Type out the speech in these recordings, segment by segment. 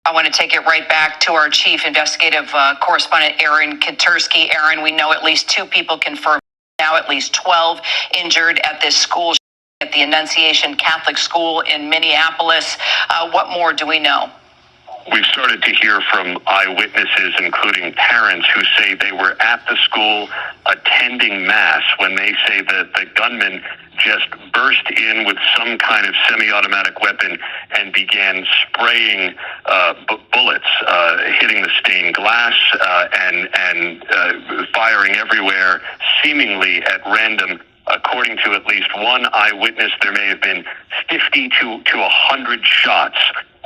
I want to take it right back to our chief investigative correspondent, Aaron Katursky. Aaron, we know at least 2 people confirmed, now at least 12 injured at this school, at the Annunciation Catholic School in Minneapolis. What more do we know? We've started to hear from eyewitnesses, including parents, who say they were at the school attending Mass when they say that the gunman just burst in with some kind of semi-automatic weapon and began spraying bullets, hitting the stained glass and firing everywhere, seemingly at random. According to at least one eyewitness, there may have been 50 to 100 shots.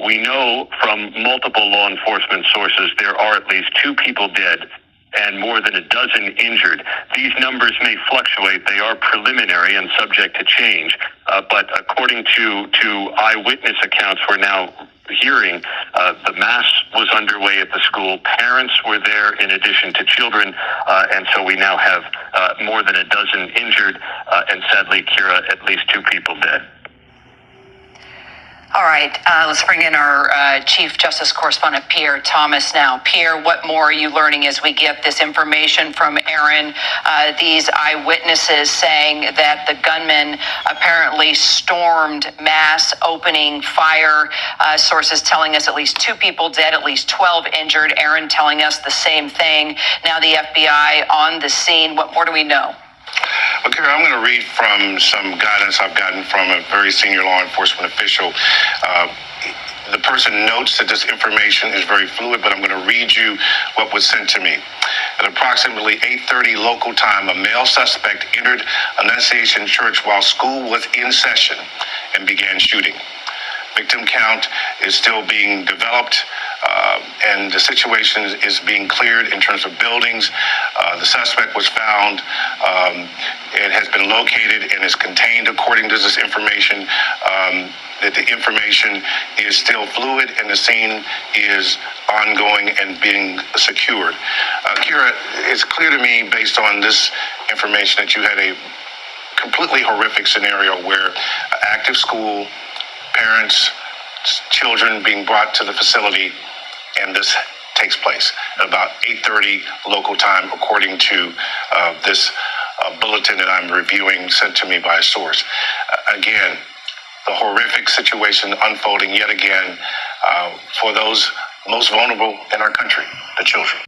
We know from multiple law enforcement sources there are at least 2 people dead and more than a dozen injured. These numbers may fluctuate. They are preliminary and subject to change. But according to eyewitness accounts we're now hearing, the Mass was underway at the school. Parents were there in addition to children. And so we now have more than a dozen injured. And sadly, Kira, at least 2 people dead. All right, let's bring in our Chief Justice Correspondent, Pierre Thomas now. Pierre, what more are you learning as we get this information from Aaron? These eyewitnesses saying that the gunman apparently stormed Mass, opening fire. Sources telling us at least 2 people dead, at least 12 injured. Aaron telling us the same thing. Now the FBI on the scene. What more do we know? Well, Kara, I'm going to read from some guidance I've gotten from a very senior law enforcement official. The person notes that this information is very fluid, but I'm going to read you what was sent to me. At approximately 8:30 local time, a male suspect entered Annunciation Church while school was in session and began shooting. Victim count is still being developed, and the situation is being cleared in terms of buildings. The suspect was found. It has been located and is contained according to this information. That the information is still fluid and the scene is ongoing and being secured. Kira, it's clear to me based on this information that you had a completely horrific scenario where active school, parents, children being brought to the facility, and this takes place at about 8:30 local time, according to this bulletin that I'm reviewing sent to me by a source. Again, the horrific situation unfolding yet again for those most vulnerable in our country, the children.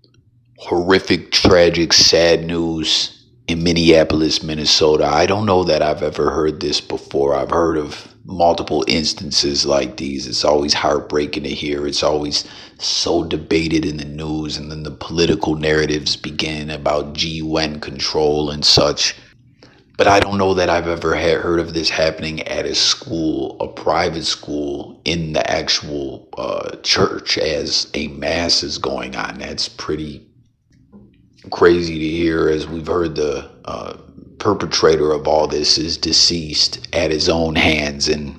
Horrific, tragic, sad news in Minneapolis, Minnesota. I don't know that I've ever heard this before. I've heard of multiple instances like these. It's always heartbreaking to hear. It's always so debated in the news, and then the political narratives begin about GUN control and such. But I don't know that I've ever heard of this happening at a school, a private school, in the actual church as a mass is going on. That's pretty crazy to hear, as we've heard the perpetrator of all this is deceased at his own hands. And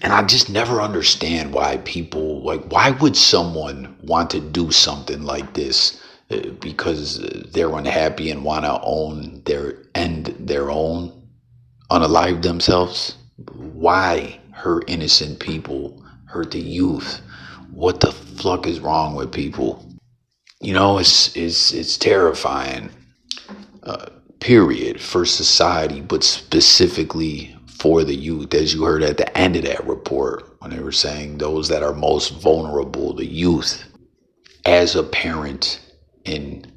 I just never understand why people, why would someone want to do something like this? Because they're unhappy and want to end their own, unalive themselves. Why hurt innocent people, hurt the youth? What the fuck is wrong with people? You know, it's terrifying, period, for society, but specifically for the youth, as you heard at the end of that report, when they were saying those that are most vulnerable, the youth. As a parent, and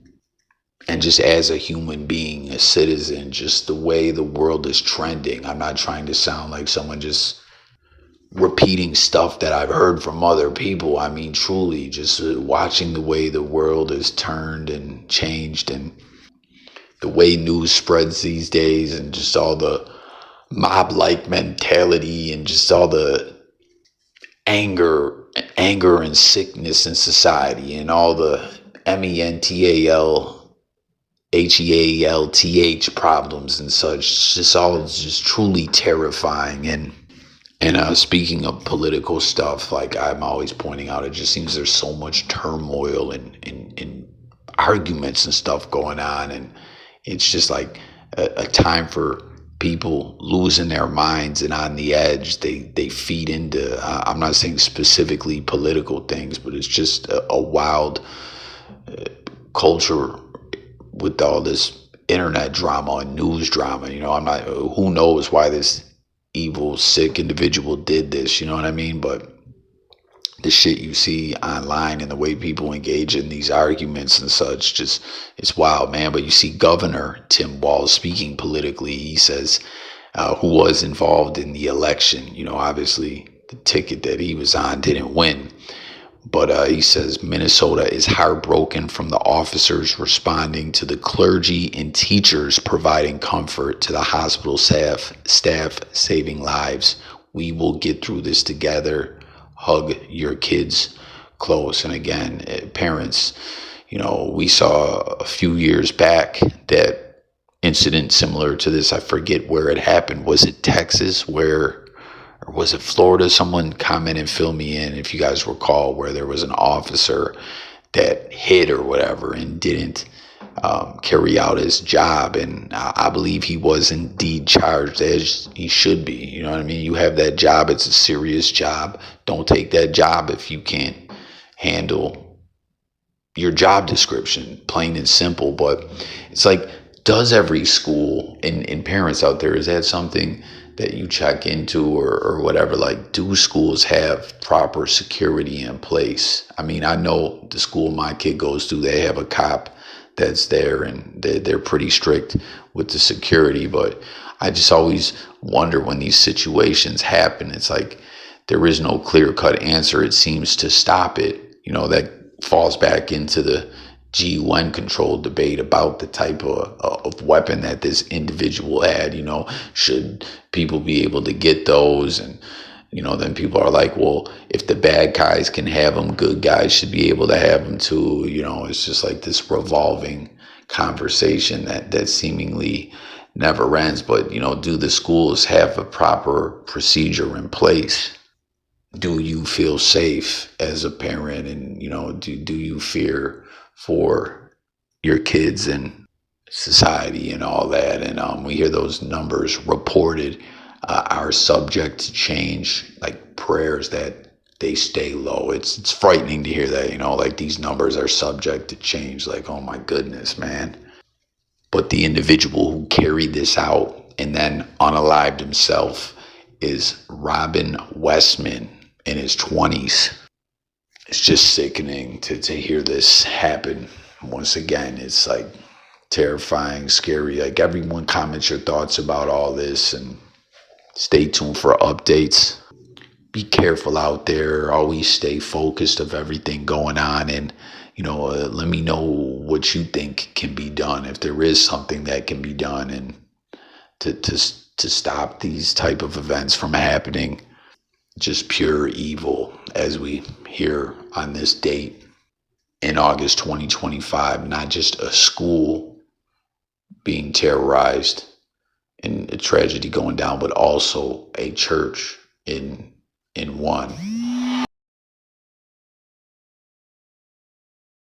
just as a human being, a citizen, just the way the world is trending. I'm not trying to sound like someone just repeating stuff that I've heard from other people. I mean, truly, just watching the way the world is turned and changed, and the way news spreads these days, and just all the mob-like mentality, and just all the anger and sickness in society, and all the mentalhealth problems and such. It's just all just truly terrifying. And speaking of political stuff, like I'm always pointing out, it just seems there's so much turmoil and arguments and stuff going on, and it's just like a time for people losing their minds and on the edge. They feed into, I'm not saying specifically political things, but it's just a wild culture with all this internet drama and news drama. I'm not, who knows why this evil, sick individual did this, you know what I mean? But the shit you see online and the way people engage in these arguments and such, just, it's wild, man. But you see Governor Tim Walz speaking politically. He says, who was involved in the election, obviously the ticket that he was on didn't win. But he says Minnesota is heartbroken from the officers responding to the clergy and teachers providing comfort to the hospital staff saving lives. We will get through this together. Hug your kids close. And again, parents, we saw a few years back that incident similar to this. I forget where it happened. Was it Texas or was it Florida? Someone comment and fill me in if you guys recall, where there was an officer that hid or whatever and didn't carry out his job. And I believe he was indeed charged as he should be. You know what I mean? You have that job. It's a serious job. Don't take that job if you can't handle your job description, plain and simple. But it's like, does every school, and parents out there, is that something that you check into or whatever? Like, do schools have proper security in place? I mean, I know the school my kid goes to, they have a cop that's there and they're pretty strict with the security. But I just always wonder when these situations happen, it's like there is no clear-cut answer, it seems, to stop it. That falls back into the GUN control debate about the type of weapon that this individual had. Should people be able to get those? And then people are like, well, if the bad guys can have them, good guys should be able to have them too. It's just like this revolving conversation that seemingly never ends. But do the schools have a proper procedure in place? Do you feel safe as a parent? And do you fear for your kids and society and all that? And we hear those numbers reported are subject to change, like prayers that they stay low. It's frightening to hear that, like these numbers are subject to change. Like, oh my goodness, man. But the individual who carried this out and then unalived himself is Robin Westman in his 20s. It's just sickening to hear this happen. Once again, it's like terrifying, scary. Like, everyone comments your thoughts about all this and stay tuned for updates. Be careful out there. Always stay focused of everything going on. And, let me know what you think can be done, if there is something that can be done, and to stop these type of events from happening. Just pure evil, as we hear on this date in August 2025. Not just a school being terrorized and a tragedy going down, but also a church in one.